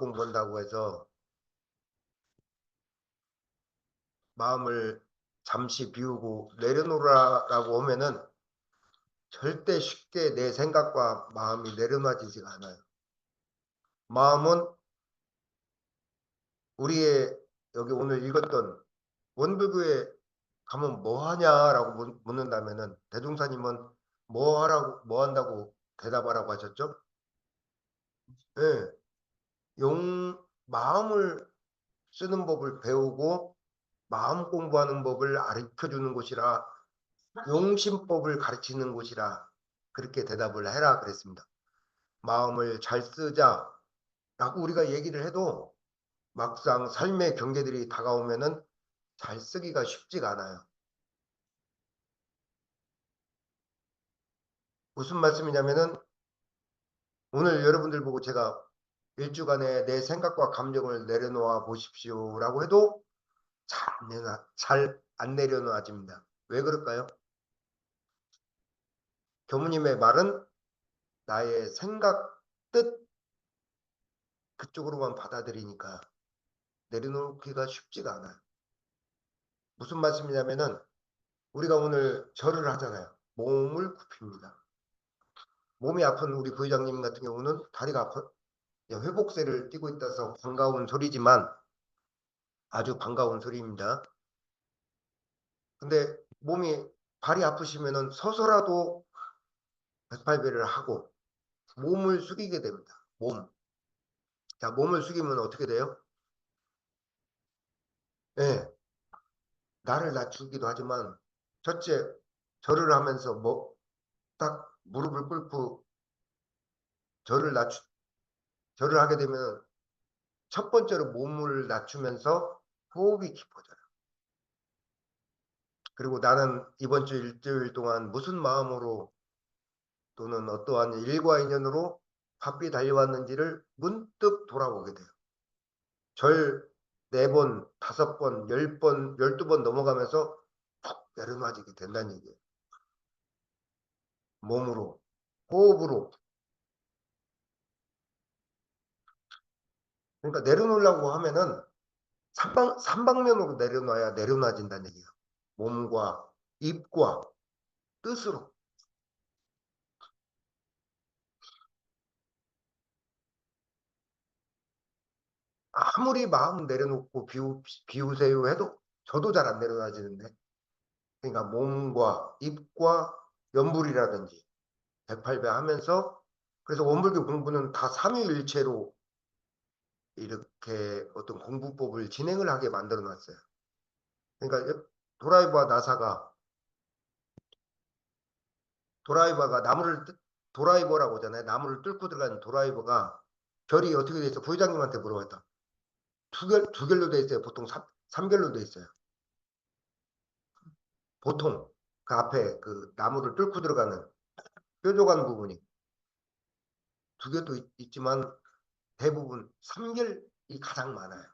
공부한다고 해서 마음을 잠시 비우고 내려놓으라고 하면은 절대 쉽게 내 생각과 마음이 내려놔지지가 않아요. 마음은 우리의 여기 오늘 읽었던 원불교에 가면 뭐 하냐라고 묻는다면은 대종사님은 뭐 하라고 뭐 한다고 대답하라고 하셨죠? 예. 마음을 쓰는 법을 배우고 마음 공부하는 법을 가르쳐 주는 곳이라 용심법을 가르치는 곳이라 그렇게 대답을 해라 그랬습니다. 마음을 잘 쓰자라고 우리가 얘기를 해도 막상 삶의 경계들이 다가오면은 잘 쓰기가 쉽지가 않아요. 무슨 말씀이냐면은 오늘 여러분들 보고 제가 일주간에 내 생각과 감정을 내려놓아 보십시오라고 해도 잘 안 내려놓아집니다. 왜 그럴까요? 교무님의 말은 나의 생각, 뜻 그쪽으로만 받아들이니까 내려놓기가 쉽지가 않아요. 무슨 말씀이냐면은 우리가 오늘 절을 하잖아요. 몸을 굽힙니다. 몸이 아픈 우리 부회장님 같은 경우는 다리가 아파 회복세를 띠고 있다서 반가운 소리지만 아주 반가운 소리입니다. 근데 몸이 발이 아프시면은 서서라도 108배를 하고 몸을 숙이게 됩니다. 몸. 자, 몸을 숙이면 어떻게 돼요? 네, 나를 낮추기도 하지만 첫째 절을 하면서 뭐 딱 무릎을 꿇고 절을 낮추 절을 하게 되면 첫 번째로 몸을 낮추면서 호흡이 깊어져요. 그리고 나는 이번 주 일주일 동안 무슨 마음으로 또는 어떠한 일과 인연으로 바삐 달려왔는지를 문득 돌아보게 돼요. 절 4번, 5번, 10번, 12번 넘어가면서 푹 내려놔지게 된다는 얘기예요. 몸으로, 호흡으로. 그러니까 내려놓으려고 하면은 삼방면으로 내려놔야 내려놔진다는 얘기예요. 몸과 입과 뜻으로. 아무리 마음 내려놓고 비우세요 해도 저도 잘 안 내려놔지는데. 그러니까 몸과 입과 연불이라든지 108배 하면서 그래서 원불교 공부는 다 삼위일체로 이렇게 어떤 공부법을 진행을 하게 만들어 놨어요. 그러니까 도라이버가 도라이버라고 하잖아요. 나무를 뚫고 들어가는 도라이버가 결이 어떻게 돼 있어? 부회장님한테 물어봤다. 두 결로 돼 있어요. 보통 삼결로 돼 있어요. 보통 그 앞에 그 나무를 뚫고 들어가는 뾰족한 부분이 두 개도 있지만 대부분 삼결이 가장 많아요.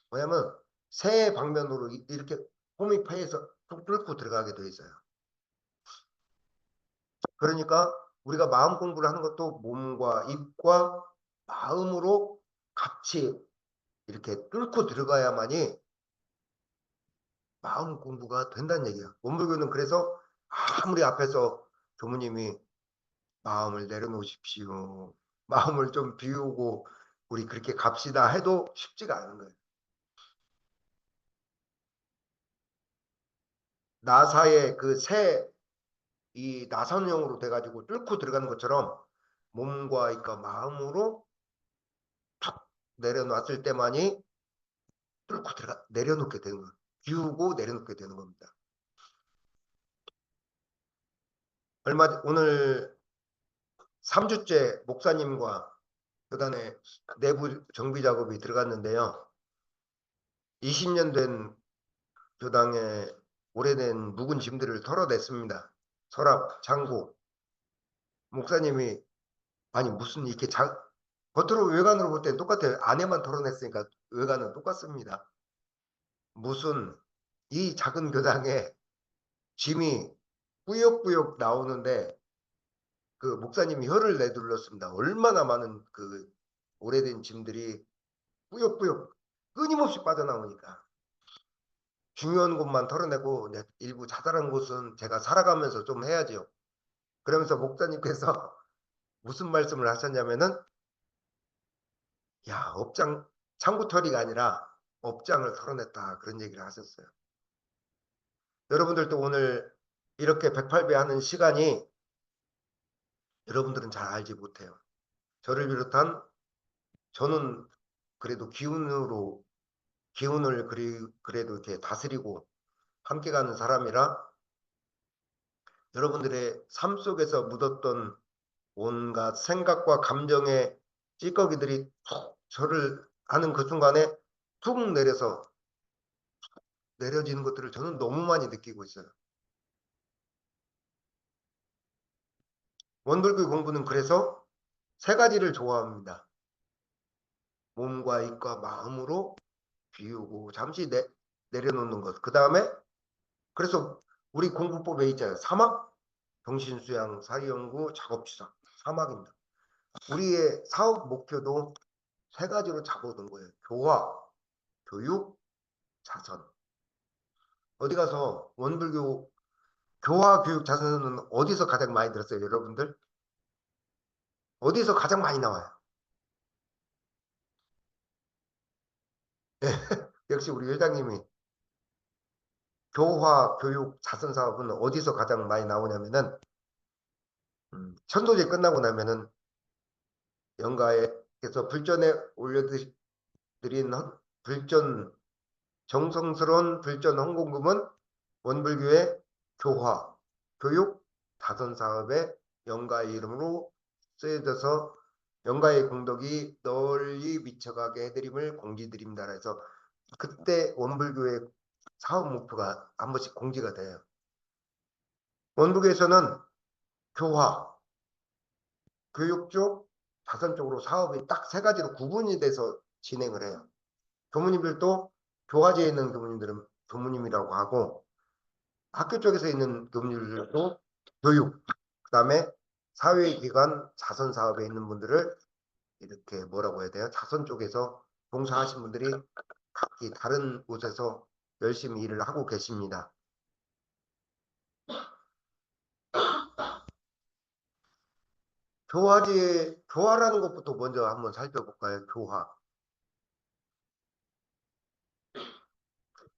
뭐냐면 세 방면으로 이렇게 홈이 파여서 뚝 뚫고 들어가게 돼 있어요. 그러니까 우리가 마음 공부를 하는 것도 몸과 입과 마음으로 같이 이렇게 뚫고 들어가야만이 마음 공부가 된다는 얘기야. 원불교는 그래서 아무리 앞에서 교무님이 마음을 내려놓으십시오. 마음을 좀 비우고 우리 그렇게 갑시다 해도 쉽지가 않은 거예요. 나사의 이 나선형으로 돼가지고 뚫고 들어가는 것처럼 몸과 그러니까 마음으로 탁 내려놨을 때만이 뚫고 내려놓게 되는 거예요. 비우고 내려놓게 되는 겁니다. 오늘 3주째 목사님과 교단의 내부 정비 작업이 들어갔는데요. 20년 된 교당의 오래된 묵은 짐들을 털어냈습니다. 서랍, 창고. 목사님이 아니 무슨 이렇게 겉으로 외관으로 볼 때 똑같아요. 안에만 털어냈으니까 외관은 똑같습니다. 무슨 이 작은 교당에 짐이 꾸역꾸역 나오는데 그 목사님이 혀를 내둘렀습니다. 얼마나 많은 그 오래된 짐들이 뿌욕뿌욕 끊임없이 빠져나오니까 중요한 곳만 털어내고 일부 자잘한 곳은 제가 살아가면서 좀 해야죠. 그러면서 목사님께서 무슨 말씀을 하셨냐면은 야 업장 창구털이가 아니라 업장을 털어냈다 그런 얘기를 하셨어요. 여러분들도 오늘 이렇게 108배 하는 시간이 여러분들은 잘 알지 못해요. 저를 비롯한 저는 그래도 기운을 그래도 이렇게 다스리고 함께 가는 사람이라 여러분들의 삶 속에서 묻었던 온갖 생각과 감정의 찌꺼기들이 툭 저를 하는 그 순간에 툭 내려지는 것들을 저는 너무 많이 느끼고 있어요. 원불교 공부는 그래서 세 가지를 좋아합니다. 몸과 입과 마음으로 비우고 잠시 내려놓는 것. 그 다음에 그래서 우리 공부법에 있잖아요. 사막, 정신수양, 사리연구, 작업추상. 사막입니다. 우리의 사업 목표도 세 가지로 잡아둔 거예요. 교화, 교육, 자선. 어디 가서 원불교 교화, 교육, 자선은 어디서 가장 많이 들었어요, 여러분들? 어디서 가장 많이 나와요? 역시 우리 회장님이 교화, 교육, 자선 사업은 어디서 가장 많이 나오냐면은 천도제 끝나고 나면은 영가에서 불전에 올려드린 불전 정성스러운 불전 헌공금은 원불교의 교화, 교육, 자선 사업에 영가의 이름으로 쓰여져서 영가의 공덕이 널리 미쳐가게 해드림을 공지드립니다. 그래서 그때 원불교의 사업 목표가 한 번씩 공지가 돼요. 원불교에서는 교화, 교육 쪽, 자선 쪽으로 사업이 딱 세 가지로 구분이 돼서 진행을 해요. 교무님들도 교화지에 있는 교무님들은 교무님이라고 하고 학교 쪽에서 있는 교무님들도 교육, 그 다음에 사회기관 자선 사업에 있는 분들을 이렇게 뭐라고 해야 돼요? 자선 쪽에서 봉사하신 분들이 각기 다른 곳에서 열심히 일을 하고 계십니다. 교화라는 것부터 먼저 한번 살펴볼까요? 교화.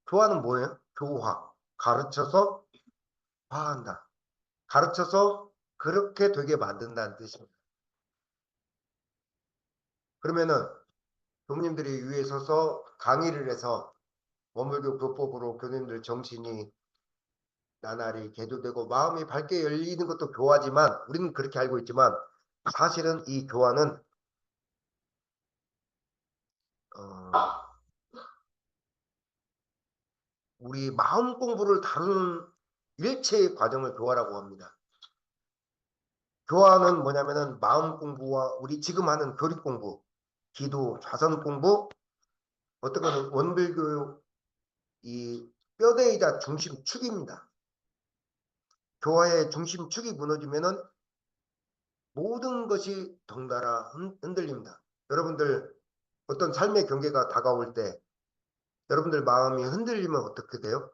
교화는 뭐예요? 교화. 가르쳐서 화한다. 가르쳐서 그렇게 되게 만든다는 뜻입니다. 그러면은 교무님들이 위에 서서 강의를 해서 원불교 교법으로 교수님들 정신이 나날이 개조되고 마음이 밝게 열리는 것도 교화지만 우리는 그렇게 알고 있지만 사실은 이 교화는 우리 마음 공부를 다루는 일체의 과정을 교화라고 합니다. 교화는 뭐냐면은 마음 공부와 우리 지금 하는 교리 공부, 기도, 자선 공부, 어떤 거는 원불교 이 뼈대이자 중심축입니다. 교화의 중심축이 무너지면은 모든 것이 덩달아 흔들립니다. 여러분들 어떤 삶의 경계가 다가올 때 여러분들 마음이 흔들리면 어떻게 돼요?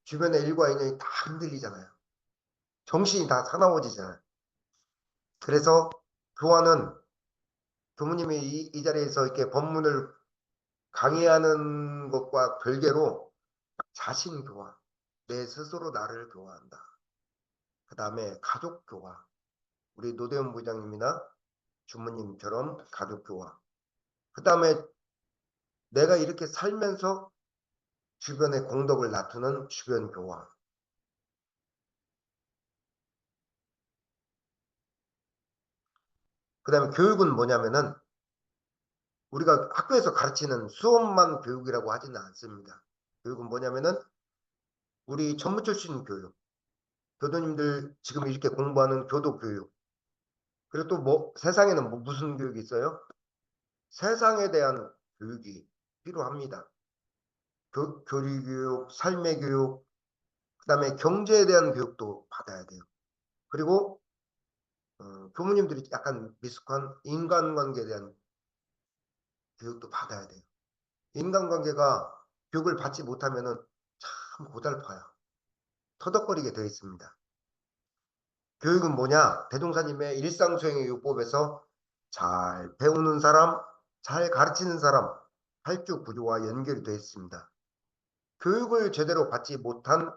주변의 일과 인연이 다 흔들리잖아요. 정신이 다 사나워지잖아요. 그래서 교화는 교무님이 이 자리에서 이렇게 법문을 강의하는 것과 별개로 자신 교화, 내 스스로 나를 교화한다. 그 다음에 가족 교화, 우리 노대현 부장님이나 주무님처럼 가족 교화. 그 다음에 내가 이렇게 살면서 주변에 공덕을 나누는 주변 교화. 그 다음에 교육은 뭐냐면은 우리가 학교에서 가르치는 수업만 교육이라고 하지는 않습니다. 교육은 뭐냐면은 우리 전무 출신 교육, 교도님들 지금 이렇게 공부하는 교도 교육, 그리고 또 뭐 세상에는 무슨 교육이 있어요? 세상에 대한 교육이 필요합니다. 교리 교육, 삶의 교육, 그다음에 경제에 대한 교육도 받아야 돼요. 그리고 교무님들이 약간 미숙한 인간관계에 대한 교육도 받아야 돼요. 인간관계가 교육을 받지 못하면은 참 고달파요. 터덕거리게 되어 있습니다. 교육은 뭐냐? 대종사님의 일상수행의 요법에서 잘 배우는 사람, 잘 가르치는 사람, 팔쭉 구조와 연결이 되어 있습니다. 교육을 제대로 받지 못한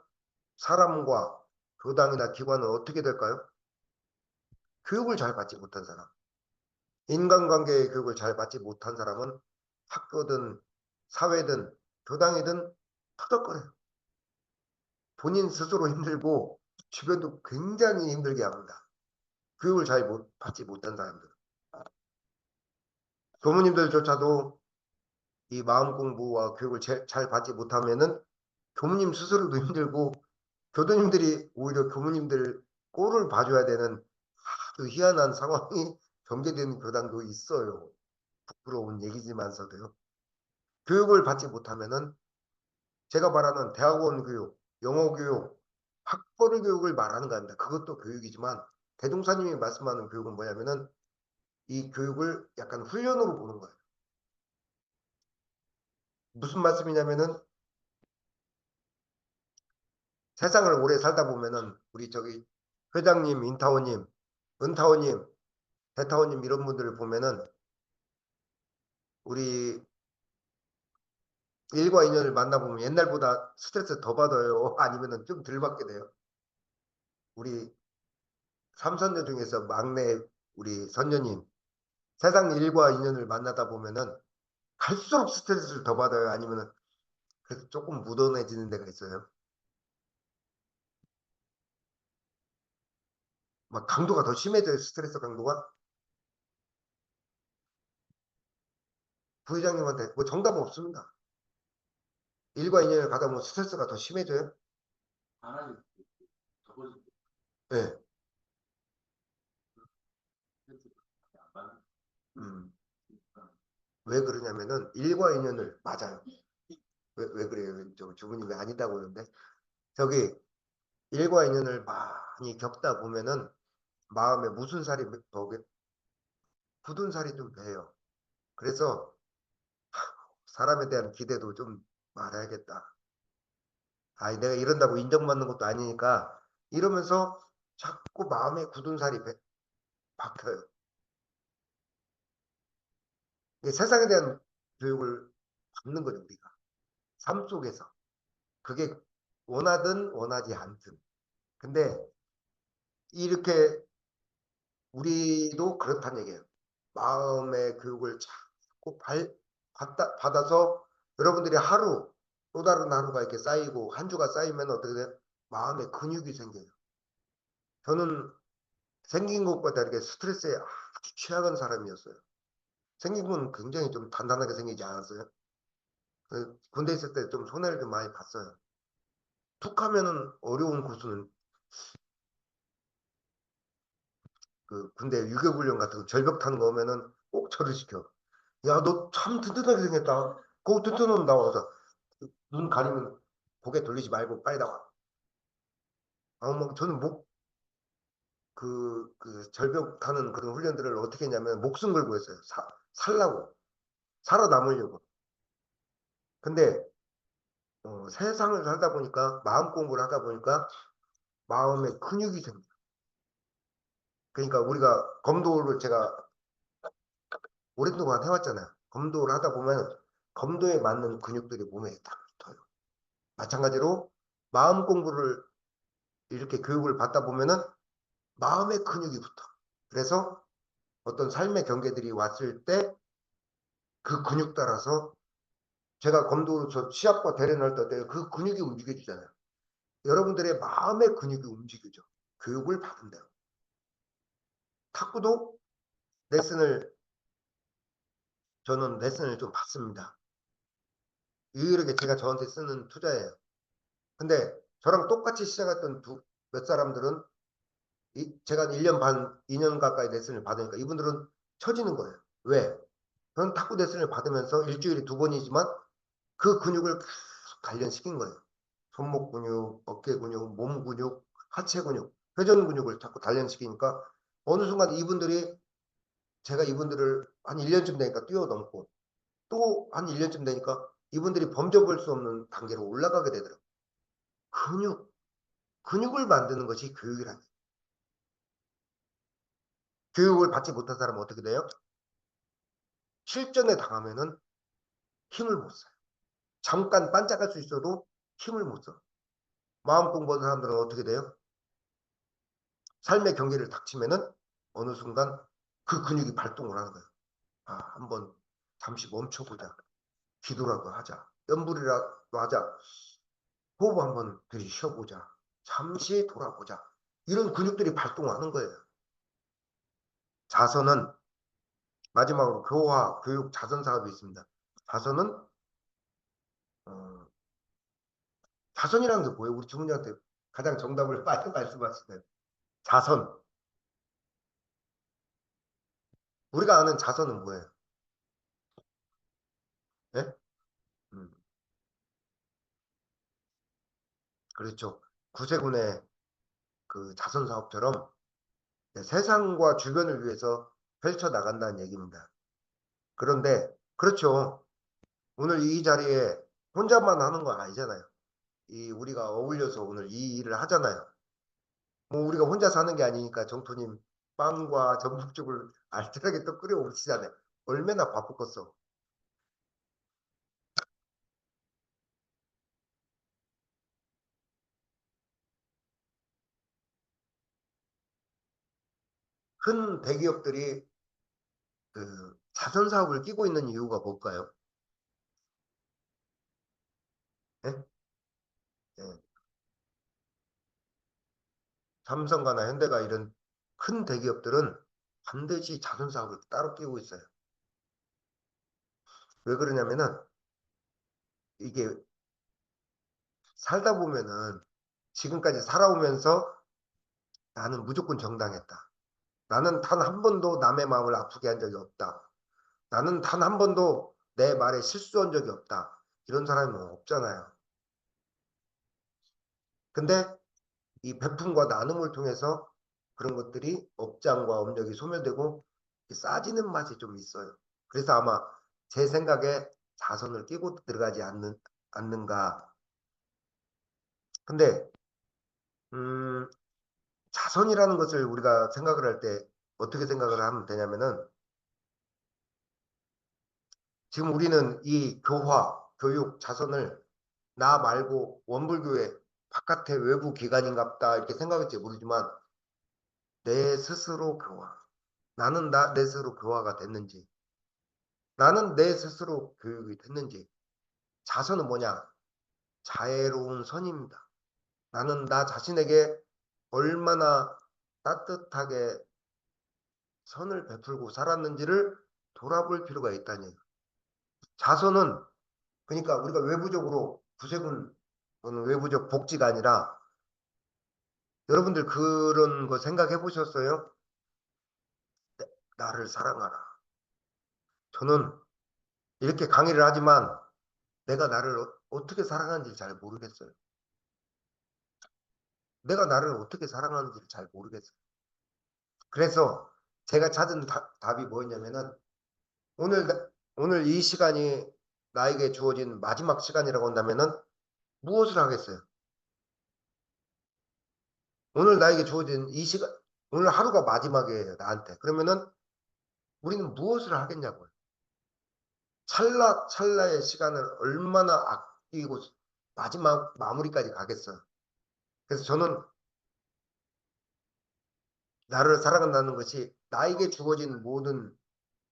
사람과 교당이나 기관은 어떻게 될까요? 교육을 잘 받지 못한 사람. 인간관계의 교육을 잘 받지 못한 사람은 학교든 사회든 교당이든 터덕거려요. 본인 스스로 힘들고 주변도 굉장히 힘들게 합니다. 교육을 잘 받지 못한 사람들. 교무님들조차도 이 마음 공부와 교육을 잘 받지 못하면은 교무님 스스로도 힘들고 교도님들이 오히려 교무님들 꼴을 봐줘야 되는 아주 희한한 상황이 전개되는 교단도 있어요. 부끄러운 얘기지만서도요. 교육을 받지 못하면은 제가 말하는 대학원 교육, 영어 교육, 학벌 교육을 말하는 겁니다. 그것도 교육이지만 대종사님이 말씀하는 교육은 뭐냐면은 이 교육을 약간 훈련으로 보는 거예요. 무슨 말씀이냐면은 세상을 오래 살다 보면은 우리 저기 회장님, 인타원님, 은타원님, 대타원님 이런 분들을 보면은 우리 일과 인연을 만나보면 옛날보다 스트레스 더 받아요. 아니면은 좀 덜 받게 돼요. 우리 삼선녀 중에서 막내 우리 선녀님 세상 일과 인연을 만나다 보면은 갈수록 스트레스를 더 받아요. 아니면은 그래서 조금 무던해지는 데가 있어요. 막 강도가 더 심해져요. 스트레스 강도가. 부회장님한테 뭐 정답은 없습니다. 일과 인연을 가다 보면 스트레스가 더 심해져요. 네. 음. 왜 그러냐면은 일과 인연을 맞아요. 왜 그래요? 저 주부님 왜 아니다고 그러는데 저기 일과 인연을 많이 겪다 보면은 마음에 무슨 살이 더 굳은 살이 좀 배요. 그래서 사람에 대한 기대도 좀 말아야겠다. 아니 내가 이런다고 인정받는 것도 아니니까 이러면서 자꾸 마음에 굳은 살이 박혀요. 이게 세상에 대한 교육을 받는 거죠 우리가. 삶 속에서. 그게 원하든 원하지 않든. 근데 이렇게 우리도 그렇다는 얘기예요. 마음의 교육을 자꾸 받아서 여러분들이 하루 또 다른 하루가 이렇게 쌓이고 한 주가 쌓이면 어떻게 돼요? 마음에 근육이 생겨요. 저는 생긴 것보다 이렇게 스트레스에 아주 취약한 사람이었어요. 생긴 건 굉장히 좀 단단하게 생기지 않았어요. 군대 있을 때 좀 손해를 좀 많이 봤어요. 툭 하면은 어려운 고수는 그 군대 유교훈련 같은 거 절벽 타는 거 오면은 꼭 저를 시켜. 야, 너 참 튼튼하게 생겼다. 꼭 튼튼하면 나와서 눈 가리면 고개 돌리지 말고 빨리 나와. 아, 뭐 저는 그 절벽 타는 그런 훈련들을 어떻게 했냐면 목숨 걸고 했어요. 살라고. 살아남으려고. 근데 세상을 살다 보니까 마음 공부를 하다 보니까 마음에 근육이 생겨. 그러니까 우리가 검도를 제가 오랫동안 해왔잖아요. 검도를 하다 보면 검도에 맞는 근육들이 몸에 딱 붙어요. 마찬가지로 마음 공부를 이렇게 교육을 받다 보면은 마음의 근육이 붙어. 그래서 어떤 삶의 경계들이 왔을 때 그 근육 따라서 제가 검도로 저 시합과 대련을 할 때 그 근육이 움직여지잖아요. 여러분들의 마음의 근육이 움직여져. 교육을 받은 대로. 탁구도 레슨을 저는 레슨을 좀 받습니다. 유일하게 제가 저한테 쓰는 투자예요. 근데 저랑 똑같이 시작했던 몇 사람들은 제가 1년 반, 2년 가까이 레슨을 받으니까 이분들은 처지는 거예요. 왜? 저는 탁구 레슨을 받으면서 일주일에 2번이지만 그 근육을 계속 단련시킨 거예요. 손목 근육, 어깨 근육, 몸 근육, 하체 근육, 회전 근육을 자꾸 단련시키니까 어느 순간 이분들이 제가 이분들을 한 1년쯤 되니까 뛰어넘고 또 한 1년쯤 되니까 이분들이 범접할 수 없는 단계로 올라가게 되더라고요. 근육을 만드는 것이 교육이라는 거예요. 교육을 받지 못한 사람은 어떻게 돼요? 실전에 당하면은 힘을 못 써요. 잠깐 반짝할 수 있어도 힘을 못 써. 마음 공부하는 사람들은 어떻게 돼요? 삶의 경계를 닥치면은 어느 순간 그 근육이 발동을 하는 거예요. 아, 한번 잠시 멈춰보자. 기도라도 하자. 염불이라도 하자. 호흡 한번 들이쉬어보자. 잠시 돌아보자. 이런 근육들이 발동하는 거예요. 자선은 마지막으로 교화, 교육, 자선 사업이 있습니다. 자선은 어, 자선이라는 게 뭐예요? 우리 주문님한테 가장 정답을 빨리 말씀하시네요. 자선. 우리가 아는 자선은 뭐예요? 예? 음, 그렇죠. 구세군의 그 자선 사업처럼 세상과 주변을 위해서 펼쳐 나간다는 얘기입니다. 그런데 그렇죠. 오늘 이 자리에 혼자만 하는 건 아니잖아요. 이 우리가 어울려서 오늘 이 일을 하잖아요. 뭐 우리가 혼자 사는 게 아니니까 정토님 빵과 전복죽을 알뜰하게 또 끓여 오시잖아요. 얼마나 바쁘겠어. 큰 대기업들이 그 자선 사업을 끼고 있는 이유가 뭘까요? 예? 예. 삼성가나 현대가 이런 큰 대기업들은 반드시 자선 사업을 따로 끼고 있어요. 왜 그러냐면은 이게 살다 보면은 지금까지 살아오면서 나는 무조건 정당했다. 나는 단 한 번도 남의 마음을 아프게 한 적이 없다. 나는 단 한 번도 내 말에 실수한 적이 없다. 이런 사람이 뭐 없잖아요. 근데 이 베품과 나눔을 통해서 그런 것들이 업장과 업력이 소멸되고 싸지는 맛이 좀 있어요. 그래서 아마 제 생각에 자선을 끼고 들어가지 않는가. 근데 음, 자선이라는 것을 우리가 생각을 할 때 어떻게 생각을 하면 되냐면은 지금 우리는 이 교화, 교육, 자선을 나 말고 원불교회 바깥의 외부 기관인갑다 이렇게 생각할지 모르지만 내 스스로 교화. 나는 내 스스로 교화가 됐는지, 나는 내 스스로 교육이 됐는지. 자선은 뭐냐? 자애로운 선입니다. 나는 나 자신에게 얼마나 따뜻하게 선을 베풀고 살았는지를 돌아볼 필요가 있다니. 자선은 그러니까 우리가 외부적으로 구세군 또는 외부적 복지가 아니라 여러분들 그런 거 생각해 보셨어요? 나를 사랑하라. 저는 이렇게 강의를 하지만 내가 나를 어떻게 사랑하는지 잘 모르겠어요. 내가 나를 어떻게 사랑하는지 잘 모르겠어요. 그래서 제가 찾은 답이 뭐였냐면은 오늘 오늘 이 시간이 나에게 주어진 마지막 시간이라고 한다면은 무엇을 하겠어요? 오늘 나에게 주어진 이 시간, 오늘 하루가 마지막이에요, 나한테. 그러면은 우리는 무엇을 하겠냐고요. 찰나찰나의 시간을 얼마나 아끼고 마지막 마무리까지 가겠어요. 그래서 저는 나를 사랑한다는 것이 나에게 주어진 모든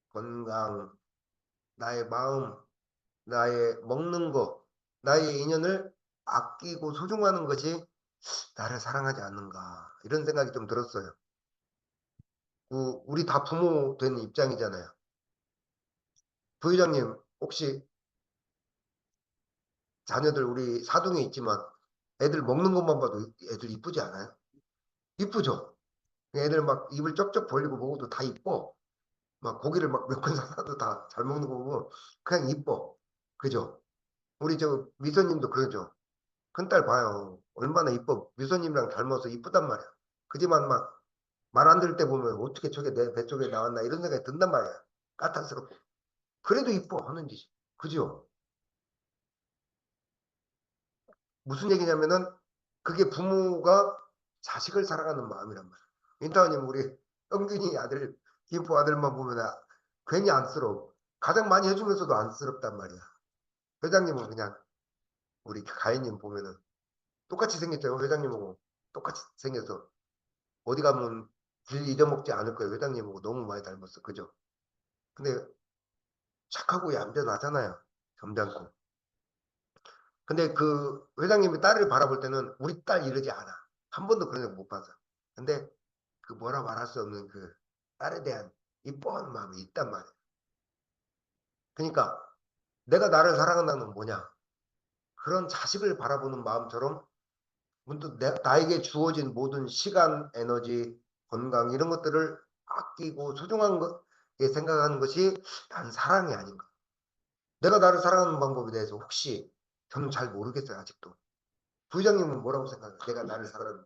건강, 나의 마음, 나의 먹는 것, 나의 인연을 아끼고 소중하는 것이 나를 사랑하지 않는가. 이런 생각이 좀 들었어요. 우리 다 부모 된 입장이잖아요. 부회장님, 혹시 자녀들 우리 사둥에 있지만 애들 먹는 것만 봐도 애들 이쁘지 않아요? 이쁘죠? 애들 막 입을 쩍쩍 벌리고 먹어도 다 이뻐. 막 고기를 막 몇 건 사도 다 잘 먹는 거 보면 그냥 이뻐. 그죠? 우리 저 미선님도 그러죠. 큰딸 봐요. 얼마나 이뻐. 미선님이랑 닮아서 이쁘단 말이야. 그지만 막 말 안 들을 때 보면 어떻게 저게 내 배 쪽에 나왔나 이런 생각이 든단 말이야. 까탈스럽고. 그래도 이뻐하는 짓이. 그죠? 무슨 얘기냐면은 그게 부모가 자식을 사랑하는 마음이란 말이야. 인타님 우리 영균이 아들, 김포 아들만 보면 괜히 안쓰러워. 가장 많이 해주면서도 안쓰럽단 말이야. 회장님은 그냥 우리 가인님 보면은 똑같이 생겼죠. 회장님하고 똑같이 생겨서 어디 가면 길 잊어먹지 않을 거예요. 회장님하고 너무 많이 닮았어. 그죠? 근데 착하고 얌전하잖아요. 점잖고. 근데 그 회장님이 딸을 바라볼 때는 우리 딸 이러지 않아. 한 번도 그런 적 못 봤어. 근데 그 뭐라 말할 수 없는 그 딸에 대한 이뻐한 마음이 있단 말이야. 그러니까 내가 나를 사랑한다는 건 뭐냐? 그런 자식을 바라보는 마음처럼 문득 나에게 주어진 모든 시간, 에너지, 건강 이런 것들을 아끼고 소중한 것에 생각하는 것이 난 사랑이 아닌가. 내가 나를 사랑하는 방법에 대해서 혹시 저는 잘 모르겠어요. 아직도. 부회장님은 뭐라고 생각해요? 내가 나를 사랑하는.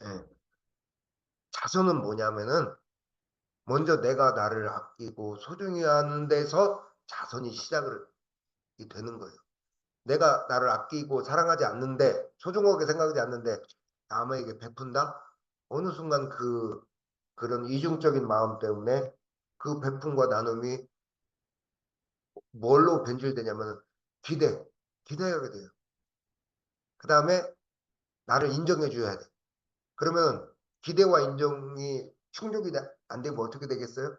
예. 자손은 뭐냐면은 먼저 내가 나를 아끼고 소중히 하는 데서 자손이 시작을 되는 거예요. 내가 나를 아끼고 사랑하지 않는데 소중하게 생각하지 않는데 남에게 베푼다? 어느 순간 그런 이중적인 마음 때문에 그 베품과 나눔이 뭘로 변질되냐면 기대, 기대하게 돼요. 그 다음에 나를 인정해 줘야 돼. 그러면 기대와 인정이 충족이 안 되면 어떻게 되겠어요?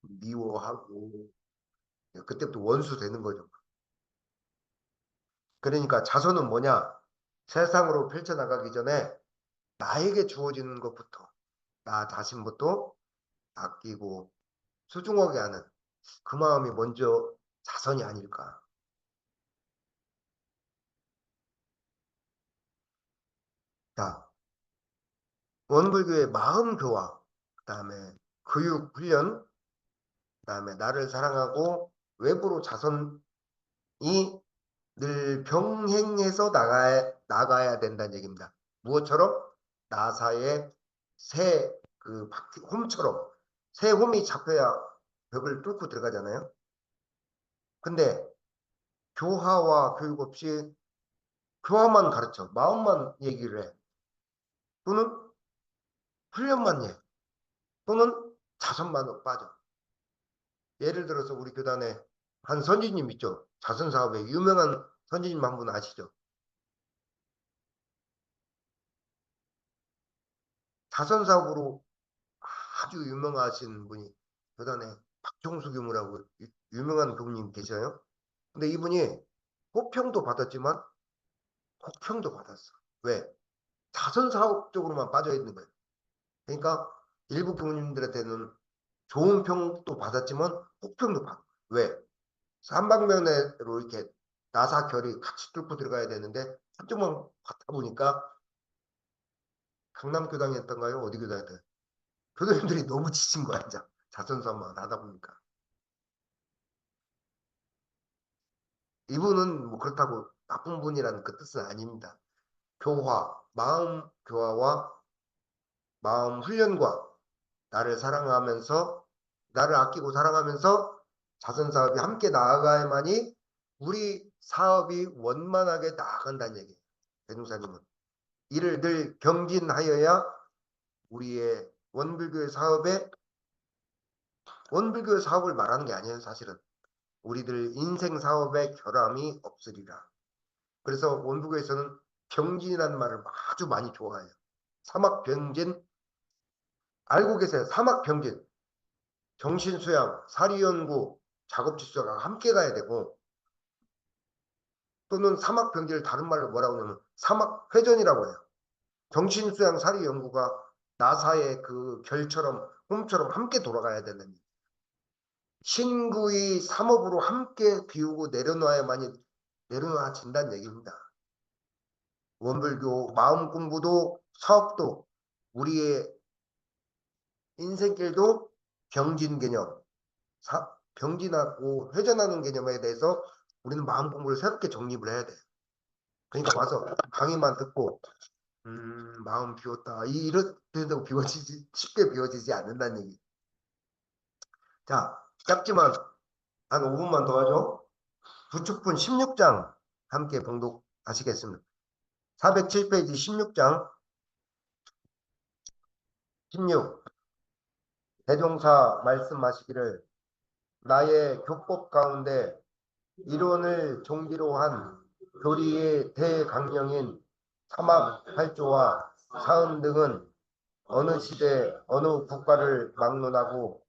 미워하고 그때부터 원수 되는 거죠. 그러니까 자손은 뭐냐? 세상으로 펼쳐나가기 전에 나에게 주어지는 것부터 나 자신부터 아끼고 소중하게 하는 그 마음이 먼저 자손이 아닐까. 자, 원불교의 마음 교화, 그다음에 교육 훈련, 그다음에 나를 사랑하고 외부로 자손이 늘 병행해서 나가야 된다는 얘기입니다. 무엇처럼? 나사의 새 그 바퀴 홈처럼 새 홈이 잡혀야 벽을 뚫고 들어가잖아요. 근데 교화와 교육 없이 교화만 가르쳐 마음만 얘기를 해. 또는 훈련만 해. 또는 자선만 빠져. 예를 들어서 우리 교단에 한 선지님 있죠. 자선 사업에 유명한 선지님 한 분 아시죠? 자선 사업으로 아주 유명하신 분이 교단에 박종수 교무라고 유명한 교무님 계셔요. 근데 이분이 호평도 받았지만 혹평도 받았어. 왜? 자선 사업 쪽으로만 빠져 있는 거예요. 그러니까 일부 교무님들한테는 좋은 평도 받았지만 혹평도 받고. 왜? 삼방면으로 이렇게 나사 결이 같이 뚫고 들어가야 되는데 한쪽만 갔다 보니까 강남교당이었던가요? 어디 교당이었던 교도님들이 너무 지친 거야 이제 자선사만 하다 보니까 이분은 뭐 그렇다고 나쁜 분이라는 그 뜻은 아닙니다. 교화, 마음 교화와 마음 훈련과 나를 사랑하면서 나를 아끼고 사랑하면서 자선사업이 함께 나아가야만이 우리 사업이 원만하게 나아간다는 얘기예요. 배종사님은 이를 늘 경진하여야 우리의 원불교의 사업을 말하는 게 아니에요. 사실은 우리들 인생 사업에 결함이 없으리라. 그래서 원불교에서는 경진이라는 말을 아주 많이 좋아해요. 사막병진 알고 계세요? 사막병진 정신수양, 사리연구, 작업지수가 함께 가야 되고 또는 사막병진을 다른 말로 뭐라고 하냐면 사막회전이라고 해요. 정신수양, 사리연구가 나사의 그 결처럼 홈처럼 함께 돌아가야 되는 신구의 삼업으로 함께 비우고 내려놔야만이 내려놔진다는 얘기입니다. 원불교 마음 공부도 사업도 우리의 인생길도 병진 개념, 병진하고 회전하는 개념에 대해서 우리는 마음 공부를 새롭게 정립을 해야 돼. 그러니까 와서 강의만 듣고 마음 비웠다. 이렇게도 비워지지, 쉽게 비워지지 않는다는 얘기. 자, 짧지만 한 5분만 더 하죠. 부축분 16장 함께 봉독하시겠습니다. 407페이지 16장 16 대종사 말씀하시기를 나의 교법 가운데 이론을 종기로 한 교리의 대강령인 사막 8조와 사은 등은 어느 시대 어느 국가를 막론하고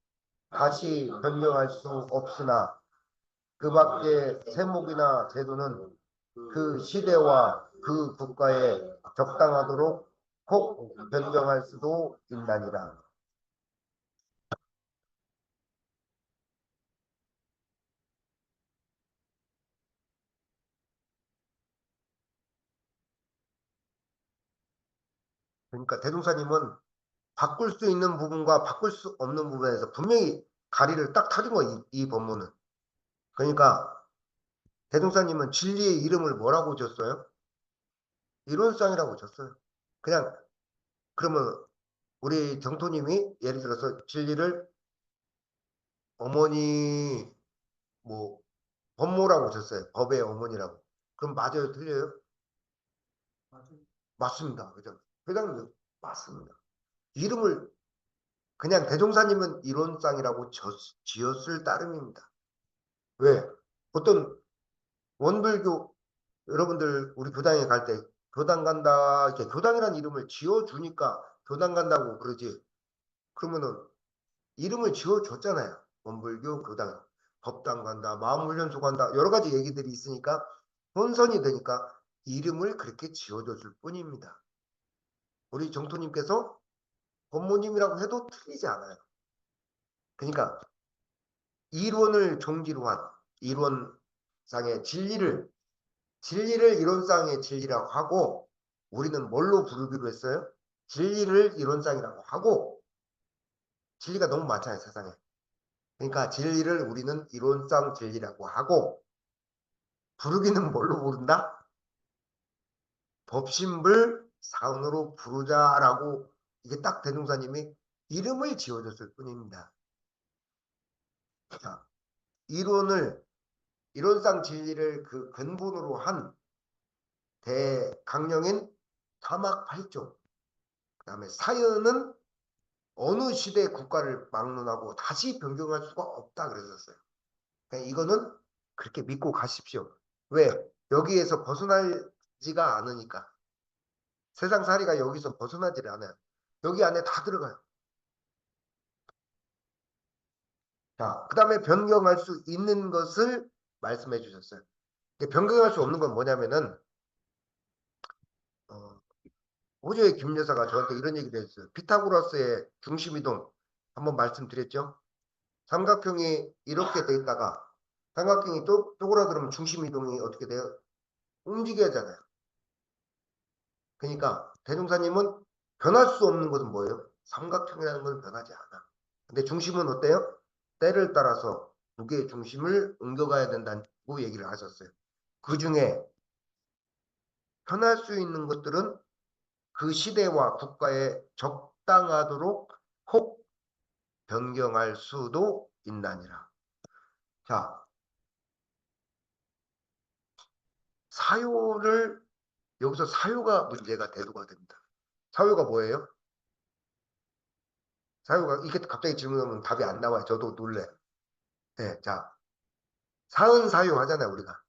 다시 변경할 수 없으나 그 밖에 세목이나 제도는 그 시대와 그 국가에 적당하도록 혹 변경할 수도 있나니라. 그러니까 대종사님은 바꿀 수 있는 부분과 바꿀 수 없는 부분에서 분명히 가리를 딱 타준 거야, 이 본문은. 그러니까 대종사님은 진리의 이름을 뭐라고 줬어요? 이론상이라고 줬어요. 그냥 그러면 우리 정토님이 예를 들어서 진리를 어머니 뭐 법모라고 줬어요. 법의 어머니라고. 그럼 맞아요, 틀려요? 맞습니다. 그죠? 회장님 맞습니다. 이름을 그냥 대종사님은 이론상이라고 지었을 따름입니다. 왜? 어떤 원불교 여러분들 우리 교당에 갈 때 교당 간다 이렇게 교당이라는 이름을 지어주니까 교당 간다고 그러지. 그러면은 이름을 지어줬잖아요. 원불교 교당 법당 간다 마음훈련소 간다 여러 가지 얘기들이 있으니까 본선이 되니까 이름을 그렇게 지어줬을 뿐입니다. 우리 정토님께서 법모님이라고 해도 틀리지 않아요. 그러니까 이론을 종지로 한 이론상의 진리를 이론상의 진리라고 하고 우리는 뭘로 부르기로 했어요? 진리를 이론상이라고 하고 진리가 너무 많잖아요 세상에. 그러니까 진리를 우리는 이론상 진리라고 하고 부르기는 뭘로 부른다? 법신불 사은으로 부르자라고 이게 딱 대종사님이 이름을 지어줬을 뿐입니다. 자, 이론상 진리를 그 근본으로 한 대강령인 사막 8조 그 다음에 사연은 어느 시대 국가를 막론하고 다시 변경할 수가 없다 그랬었어요. 그러니까 이거는 그렇게 믿고 가십시오. 왜? 여기에서 벗어나지가 않으니까. 세상살이가 여기서 벗어나질 않아요. 여기 안에 다 들어가요. 자, 그 다음에 변경할 수 있는 것을 말씀해 주셨어요. 변경할 수 없는 건 뭐냐면은 어, 호주의 김 여사가 저한테 이런 얘기를 했어요. 피타고라스의 중심이동 한번 말씀드렸죠. 삼각형이 이렇게 돼 있다가 삼각형이 또 쪼그라들면 중심이동이 어떻게 돼요? 움직여야 하잖아요. 그러니까 대종사님은 변할 수 없는 것은 뭐예요? 삼각형이라는 건 변하지 않아. 근데 중심은 어때요? 때를 따라서 두 개의 중심을 옮겨가야 된다고 얘기를 하셨어요. 그 중에 변할 수 있는 것들은 그 시대와 국가에 적당하도록 혹 변경할 수도 있나니라. 자, 사유를 여기서 사유가 문제가 대두가 됩니다. 사유가 뭐예요? 사유가 이게 갑자기 질문하면 답이 안 나와요. 저도 놀래. 네, 자, 사은 사유 하잖아요, 우리가.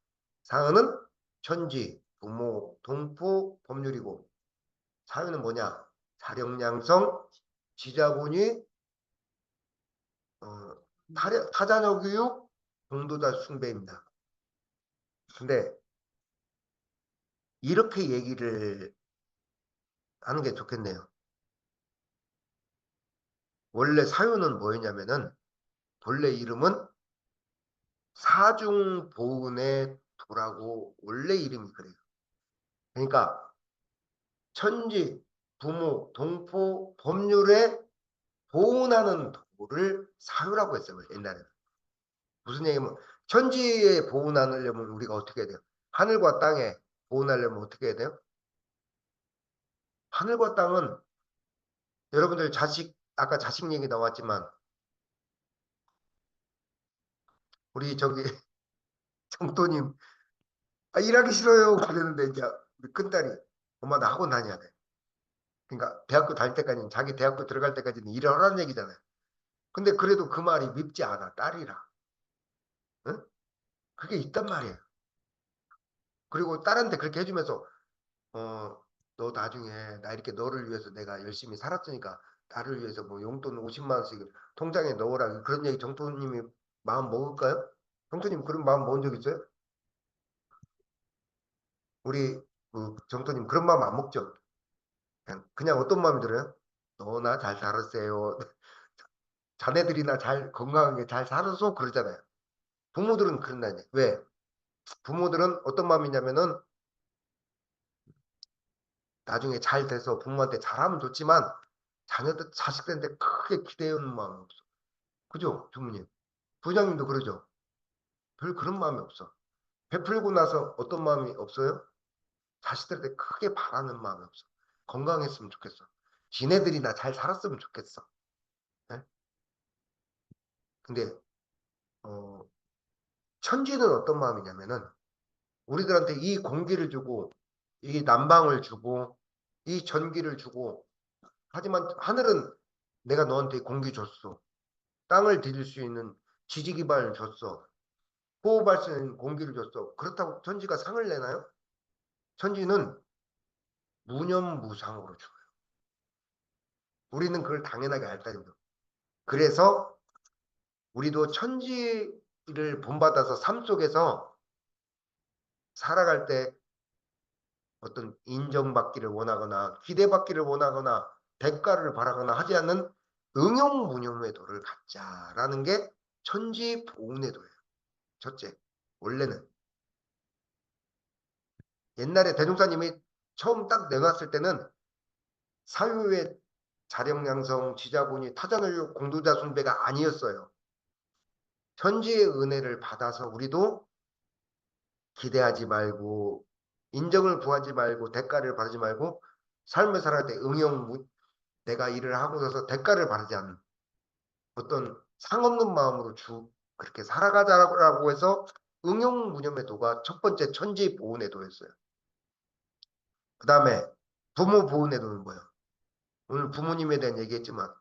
사은은 천지, 부모, 동포, 법률이고 사유는 뭐냐? 자력량성, 지자본이 어, 타자녀 교육, 동도자 숭배입니다. 근데 이렇게 얘기를 하는 게 좋겠네요. 원래 사유는 뭐였냐면은 본래 이름은 사중보은의 도라고 원래 이름이 그래요. 그러니까 천지, 부모, 동포, 법률에 보은하는 도를 사유라고 했어요. 옛날에는. 무슨 얘기냐면 천지에 보은하려면 우리가 어떻게 해야 돼요? 하늘과 땅에 보은하려면 어떻게 해야 돼요? 하늘과 땅은 여러분들 아까 자식 얘기 나왔지만 우리 저기 정도님 일하기 싫어요 그랬는데 이제 우리 큰딸이 엄마 나 학원 다녀야 돼. 그러니까 대학교 다닐 때까지는 자기 대학교 들어갈 때까지는 일을 하라는 얘기잖아요. 근데 그래도 그 말이 밉지 않아 딸이라. 응? 그게 있단 말이에요. 그리고 딸한테 그렇게 해주면서 너 나중에 나 이렇게 너를 위해서 내가 열심히 살았으니까 나를 위해서 뭐 용돈 50만 원씩 통장에 넣으라 그런 얘기 정토님이 마음 먹을까요? 정토님 그런 마음 먹은 적 있어요? 우리 그 정토님 그런 마음 안 먹죠? 그냥 어떤 마음이 들어요? 너나 잘 살았어요. 자네들이나 잘 건강하게 잘 살아서 그러잖아요. 부모들은 그런다니. 왜? 부모들은 어떤 마음이냐면은 나중에 잘 돼서 부모한테 잘하면 좋지만 자녀들 자식들한테 크게 기대는 마음이 없어. 그죠? 부모님. 부장님도 그러죠. 별 그런 마음이 없어. 베풀고 나서 어떤 마음이 없어요? 자식들한테 크게 바라는 마음이 없어. 건강했으면 좋겠어. 지네들이나 잘 살았으면 좋겠어. 네? 근데 어, 천지는 어떤 마음이냐면은 우리들한테 이 공기를 주고 이 난방을 주고 이 전기를 주고 하지만 하늘은 내가 너한테 공기 줬어. 땅을 디딜 수 있는 지지 기반을 줬어. 호흡할 수 있는 공기를 줬어. 그렇다고 천지가 상을 내나요? 천지는 무념무상으로 줘요. 우리는 그걸 당연하게 알다는 거. 그래서 우리도 천지를 본받아서 삶 속에서 살아갈 때 어떤 인정받기를 원하거나 기대받기를 원하거나 대가를 바라거나 하지 않는 응용무념의 도를 갖자라는 게 천지보훈의 도예요. 첫째, 원래는 옛날에 대종사님이 처음 딱 내놨을 때는 사유의 자력양성, 지자본이 타자노력 공도자 숭배가 아니었어요. 천지의 은혜를 받아서 우리도 기대하지 말고 인정을 구하지 말고 대가를 바라지 말고 삶을 살아갈 때 내가 일을 하고 나서 대가를 바라지 않는 어떤 상없는 마음으로 그렇게 살아가자라고 해서 응용무념의 도가 첫 번째 천지 보훈의 도였어요. 그 다음에 부모 보훈의 도는 뭐예요? 오늘 부모님에 대한 얘기했지만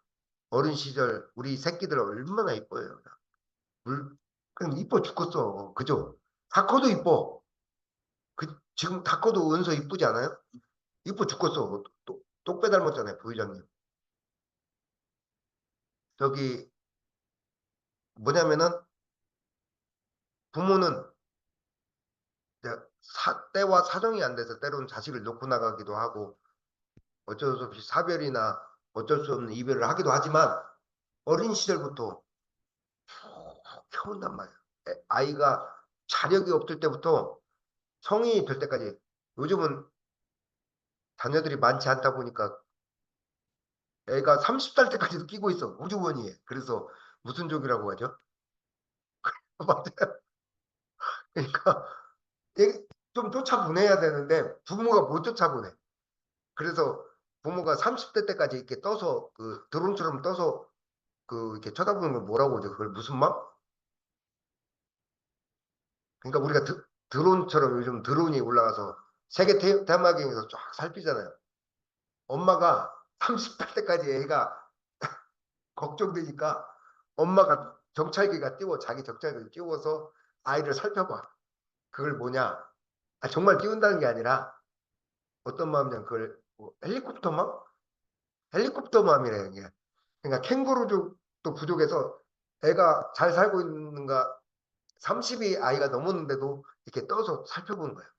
어린 시절 우리 새끼들 얼마나 이뻐요. 그냥 이뻐 죽겠어. 그죠? 다커도 이뻐. 지금 다커도 은서 이쁘지 않아요? 이뻐 죽겠어. 똑배 닮았잖아요, 부회장님. 저기 뭐냐면은 부모는 때와 사정이 안 돼서 때로는 자식을 놓고 나가기도 하고 어쩔 수 없이 사별이나 어쩔 수 없는 이별을 하기도 하지만 어린 시절부터 키운단 말이에요. 아이가 자력이 없을 때부터 성인이 될 때까지 요즘은 자녀들이 많지 않다 보니까 애가 30살 때까지도 끼고 있어. 우주원이에. 그래서 무슨 족이라고 하죠? 맞아요. 그러니까 좀 쫓아보내야 되는데 부모가 못 쫓아보내. 그래서 부모가 30대 때까지 이렇게 떠서 그 드론처럼 떠서 그 이렇게 쳐다보는 걸 뭐라고 하죠? 그걸 무슨 막? 그러니까 우리가 드론처럼 요즘 드론이 올라가서 세계 대마경에서 쫙 살피잖아요. 엄마가 30대 때까지 애가 걱정되니까 엄마가 정찰기가 띄워 자기 정찰기를 띄워서 아이를 살펴봐. 그걸 뭐냐? 정말 띄운다는 게 아니라 어떤 마음이냐? 그걸 뭐 헬리콥터맘? 헬리콥터맘이래요. 이게. 그러니까 캥거루족도 부족해서 애가 잘 살고 있는가 30이 아이가 넘었는데도 이렇게 떠서 살펴보는 거예요.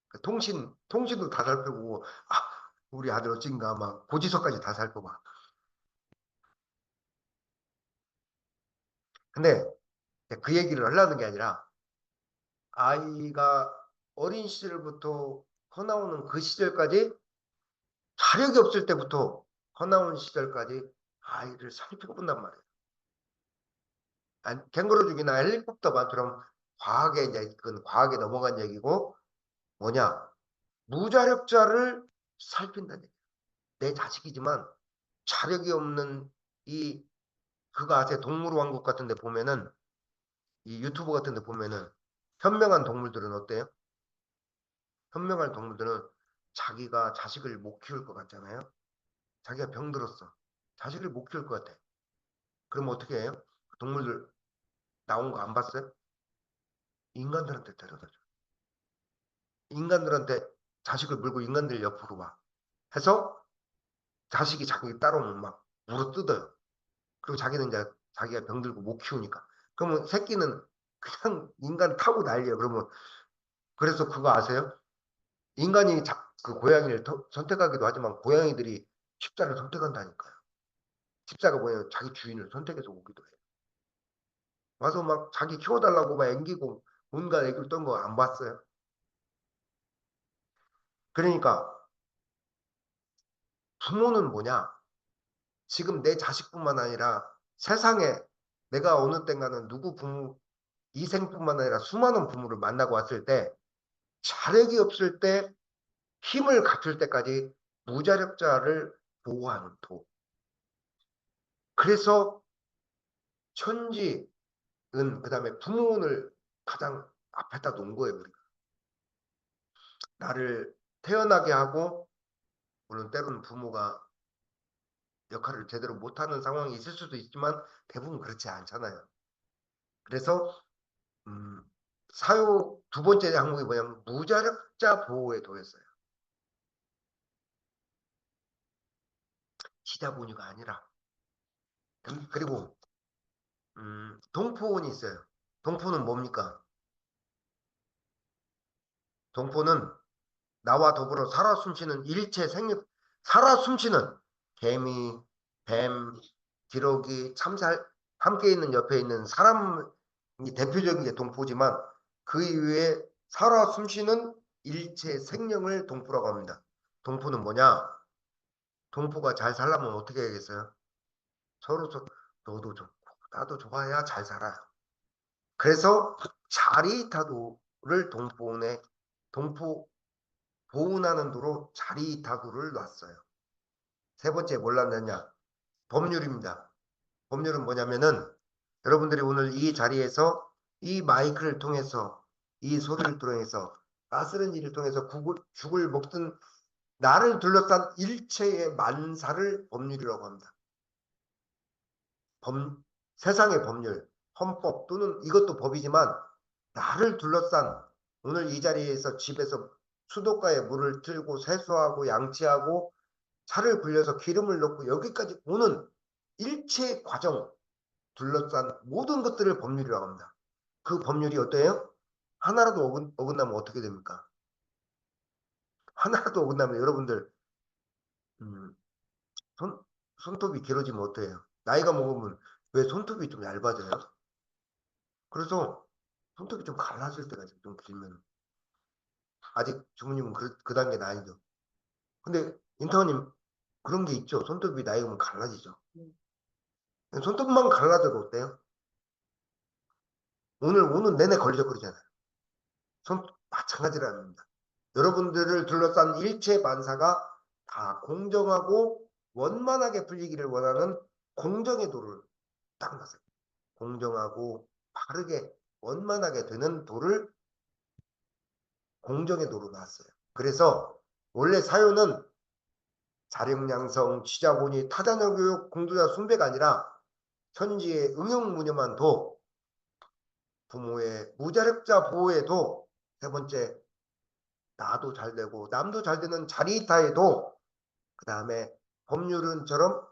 그 통신도 다 살펴보고 우리 아들 어찐가 막 고지서까지 다 살펴봐. 근데 그 얘기를 하려는 게 아니라 아이가 어린 시절부터 커나오는 그 시절까지 자력이 없을 때부터 커나온 시절까지 아이를 살펴본단 말이에요. 캥거루족이나 헬리콥터만처럼 과학에 이제 그건 과학에 넘어간 얘기고 뭐냐 무자력자를 살핀다는 얘기예요. 내 자식이지만 자력이 없는 그거 아세요? 동물왕국 같은 데 보면은 이 유튜브 같은 데 보면은 현명한 동물들은 어때요? 현명한 동물들은 자기가 자식을 못 키울 것 같잖아요. 자기가 병들었어. 자식을 못 키울 것 같아. 그럼 어떻게 해요? 그 동물들 나온 거 안 봤어요? 인간들한테 데려다 줘. 인간들한테 자식을 물고 인간들 옆으로 와. 해서 자식이 자기 따라오면 막 물어뜯어요. 그리고 자기는 이제 자기가 병들고 못 키우니까. 그러면 새끼는 그냥 인간 타고 난리예요. 그러면 그래서 그거 아세요? 인간이 그 고양이를 선택하기도 하지만 고양이들이 십자를 선택한다니까요. 십자가 뭐예요? 자기 주인을 선택해서 오기도 해요. 와서 막 자기 키워달라고 막 앵기고 온갖 애교 떤 거 안 봤어요? 그러니까 부모는 뭐냐? 지금 내 자식뿐만 아니라 세상에 내가 어느 땐가는 누구 부모 이 생뿐만 아니라 수많은 부모를 만나고 왔을 때 자력이 없을 때 힘을 갖출 때까지 무자력자를 보호하는 도. 그래서 천지은 그다음에 부모를 가장 앞에다 놓은 거예요. 우리가. 나를 태어나게 하고 물론 때로는 부모가 역할을 제대로 못하는 상황이 있을 수도 있지만 대부분 그렇지 않잖아요. 그래서 음, 사유 두 번째 항목이 뭐냐면 무자력자 보호에 도였어요. 시자본유가 아니라 그리고 동포원이 있어요. 동포는 뭡니까? 동포는 나와 더불어 살아 숨쉬는 일체 생명, 살아 숨쉬는 개미, 뱀, 기러기, 참살 함께 있는 옆에 있는 사람이 대표적인 게 동포지만 그 이외에 살아 숨쉬는 일체 생명을 동포라고 합니다. 동포는 뭐냐? 동포가 잘 살려면 어떻게 해야겠어요? 서로 너도 좋고 나도 좋아야 잘 살아요. 그래서 자리타도를 동포원에 동포 보훈하는 도로 자리타도를 놨어요. 세 번째 몰랐느냐? 법률입니다. 법률은 뭐냐면은 여러분들이 오늘 이 자리에서 이 마이크를 통해서 이 소리를 통해서 가스레인지를 통해서 죽을 먹든 나를 둘러싼 일체의 만사를 법률이라고 합니다. 세상의 법률, 헌법 또는 이것도 법이지만 나를 둘러싼 오늘 이 자리에서 집에서 수도가에 물을 틀고 세수하고 양치하고 차를 굴려서 기름을 넣고 여기까지 오는 일체 과정 둘러싼 모든 것들을 법률이라고 합니다. 그 법률이 어때요? 하나라도 어긋나면 어떻게 됩니까? 하나라도 어긋나면 여러분들 음, 손, 손톱이 길어지면 어때요? 나이가 먹으면 왜 손톱이 좀 얇아져요? 그래서 손톱이 좀 갈라질 때가 좀 길면 아직 주부님은 그 단계는 아니죠. 근데 인턴님 그런 게 있죠. 손톱이 나이 오면 갈라지죠. 손톱만 갈라져도 어때요? 오늘 오는 내내 걸리적거리잖아요. 마찬가지랍니다. 여러분들을 둘러싼 일체 만사가 다 공정하고 원만하게 풀리기를 원하는 공정의 도를 딱 놨어요. 공정하고 바르게 원만하게 되는 도를 공정의 도로 놨어요. 그래서 원래 사유는 자력양성, 취자본의 타자노교육, 공도자 숭배가 아니라 천지의 응용무념한 도, 부모의 무자력자 보호에도 세 번째 나도 잘 되고 남도 잘 되는 자리타에도 그 다음에 법률은처럼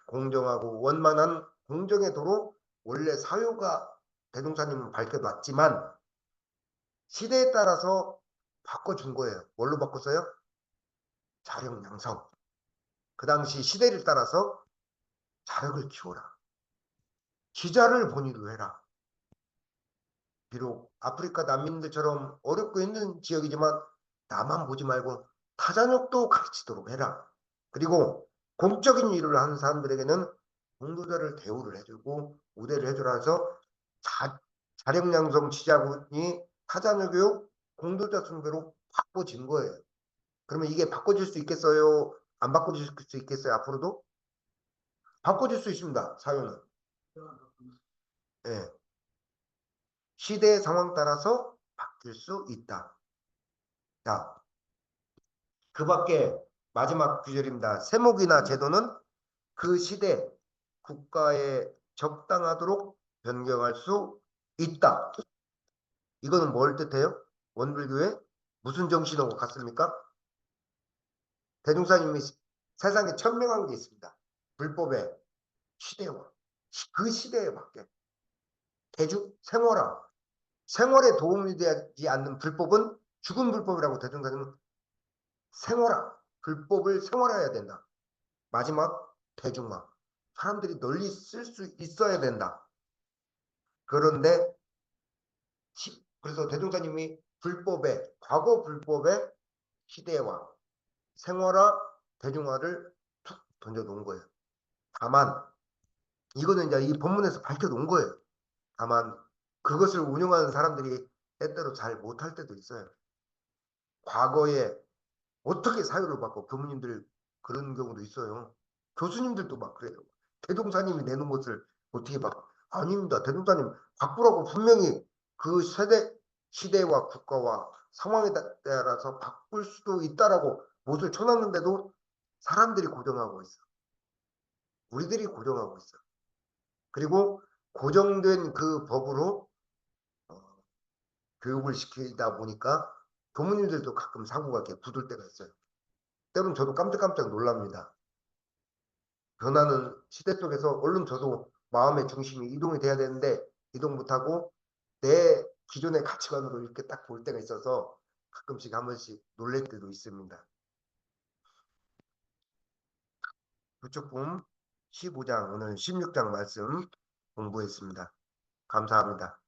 공정하고 원만한 공정의 도로 원래 사유가 대동사님은 밝혀놨지만 시대에 따라서 바꿔준 거예요. 뭘로 바꿨어요? 자력양성. 그 당시 시대를 따라서 자력을 키워라. 기자를 본의로 해라. 비록 아프리카 난민들처럼 어렵고 힘든 지역이지만 나만 보지 말고 타자력도 가르치도록 해라. 그리고 공적인 일을 하는 사람들에게는 공도자를 대우를 해주고 우대를 해주라 해서 자력양성 지자군이 타자녀 교육 공도자 숭배로 바꿔진 거예요. 그러면 이게 바꿔질 수 있겠어요? 안 바꿔줄 수 있겠어요? 앞으로도? 바꿔줄 수 있습니다. 사유는. 예. 시대의 상황 따라서 바뀔 수 있다. 자, 그 밖에 마지막 구절입니다. 세목이나 제도는 그 시대 국가에 적당하도록 변경할 수 있다. 이거는 뭘 뜻해요? 원불교의 무슨 정신하고 같습니까? 대종사님이 세상에 천명한 게 있습니다. 불법의 시대와 그 시대에 맞게 대중 생활에 도움이 되지 않는 불법은 죽은 불법이라고 대종사님은 불법을 생활해야 된다. 마지막 대중화 사람들이 널리 쓸 수 있어야 된다. 그런데 그래서 대종사님이 과거 불법의 시대화 생활화 대중화를 툭 던져놓은 거예요. 다만 이거는 이제 이 본문에서 밝혀놓은 거예요. 다만 그것을 운영하는 사람들이 때때로 잘 못할 때도 있어요. 과거에 어떻게 사유를 받고 교무님들 그런 경우도 있어요. 교수님들도 막 그래요. 대종사님이 내놓은 것을 어떻게 바꿔? 아닙니다. 대종사님 바꾸라고 분명히 그 시대와 국가와 상황에 따라서 바꿀 수도 있다라고 못을 쳐놨는데도 사람들이 고정하고 있어. 우리들이 고정하고 있어. 그리고 고정된 그 법으로 교육을 시키다 보니까 교무님들도 가끔 사고가 이렇게 굳을 때가 있어요. 때로는 저도 깜짝깜짝 놀랍니다. 변하는 시대 속에서 얼른 저도 마음의 중심이 이동이 돼야 되는데 이동 못하고 내 기존의 가치관으로 이렇게 딱 볼 때가 있어서 가끔씩 한 번씩 놀랄 때도 있습니다. 부축품 15장 오늘 16장 말씀 공부했습니다. 감사합니다.